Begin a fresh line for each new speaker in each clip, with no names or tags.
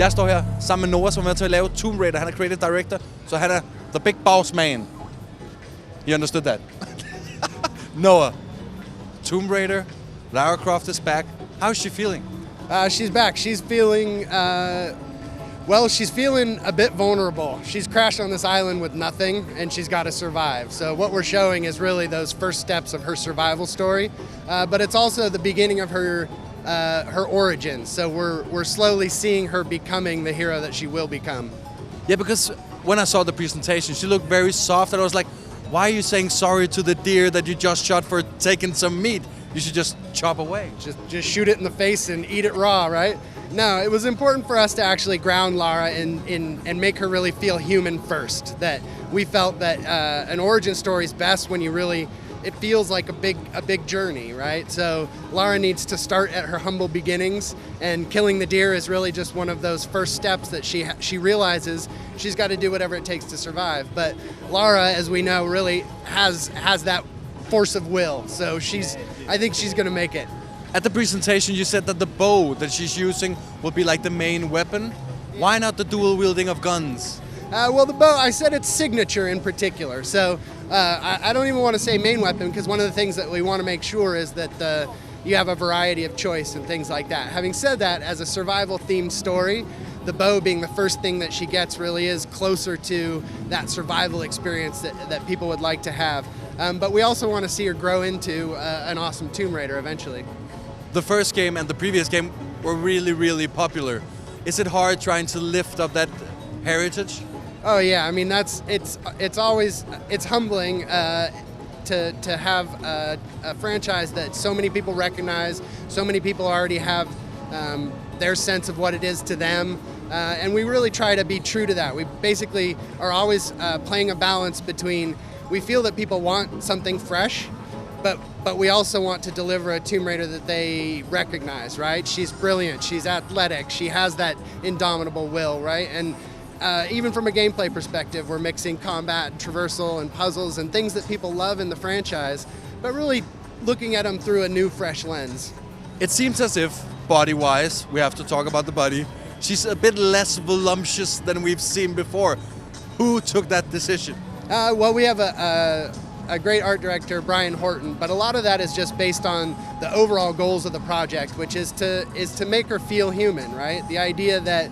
Jeg står her sammen med Noah, som er med til at lave Tomb Raider. Han er creative director, så han er the big boss man. You understood that? Noah, Tomb Raider, Lara Croft is back. How is she feeling?
She's back. She's feeling, she's feeling a bit vulnerable. She's crashed on this island with nothing, and she's got to survive. So what we're showing is really those first steps of her survival story, but it's also the beginning of her origins. So we're slowly seeing her becoming the hero that she will become.
Yeah, because when I saw the presentation, she looked very soft, and I was like, why are you saying sorry to the deer that you just shot for taking some meat? You should just chop away.
Just shoot it in the face and eat it raw, right? No, it was important for us to actually ground Lara and make her really feel human first. That we felt that an origin story is best when it feels like a big journey, right? So Lara needs to start at her humble beginnings, and killing the deer is really just one of those first steps that she realizes she's got to do whatever it takes to survive. But Lara, as we know, really has that force of will. So I think she's going to make it.
At the presentation, you said that the bow that she's using will be like the main weapon. Why not the dual wielding of guns?
Well, the bow, I said it's signature in particular. So I don't even want to say main weapon, because one of the things that we want to make sure is that you have a variety of choice and things like that. Having said that, as a survival-themed story, the bow being the first thing that she gets really is closer to that survival experience that people would like to have. But we also want to see her grow into an awesome Tomb Raider eventually.
The first game and the previous game were really, really popular. Is it hard trying to lift up that heritage?
Oh yeah, I mean it's humbling to have a franchise that so many people recognize, so many people already have their sense of what it is to them, and we really try to be true to that. We basically are always playing a balance between, we feel that people want something fresh, but we also want to deliver a Tomb Raider that they recognize, right? She's brilliant, she's athletic, she has that indomitable will, right? And even from a gameplay perspective, we're mixing combat, traversal, and puzzles, and things that people love in the franchise, but really looking at them through a new, fresh lens.
It seems as if, body-wise, we have to talk about the body, she's a bit less voluptuous than we've seen before. Who took that decision?
Well, we have a great art director, Brian Horton, but a lot of that is just based on the overall goals of the project, which is to make her feel human, right? The idea that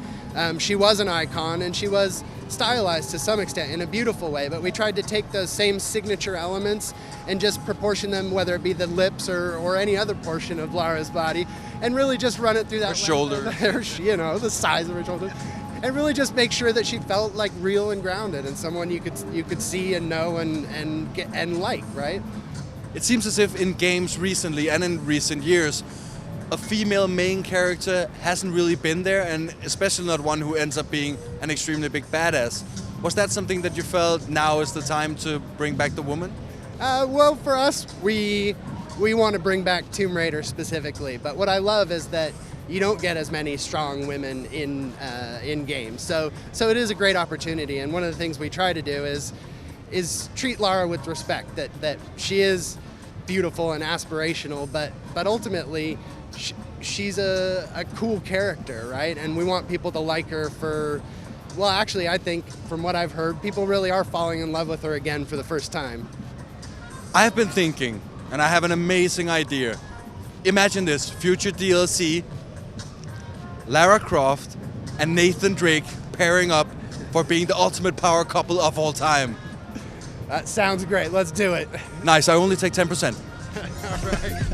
she was an icon, and she was stylized to some extent in a beautiful way, but we tried to take those same signature elements and just proportion them, whether it be the lips or any other portion of Lara's body, and really just run it through that
her shoulder,
the size of her shoulder, and really just make sure that she felt like real and grounded and someone you could see and know and like, right?
It seems as if in games recently and in recent years, a female main character hasn't really been there, and especially not one who ends up being an extremely big badass. Was that something that you felt now is the time to bring back the woman?
Well, for us, we want to bring back Tomb Raider specifically, but what I love is that you don't get as many strong women in games. So it is a great opportunity, and one of the things we try to do is treat Lara with respect, that she is beautiful and aspirational, but ultimately she's a cool character, right? And we want people to like her for, well, actually, I think from what I've heard, people really are falling in love with her again for the first time.
I've been thinking, and I have an amazing idea. Imagine this, future DLC, Lara Croft and Nathan Drake pairing up for being the ultimate power couple of all time.
That sounds great, let's do it.
Nice, I only take 10%.
All right.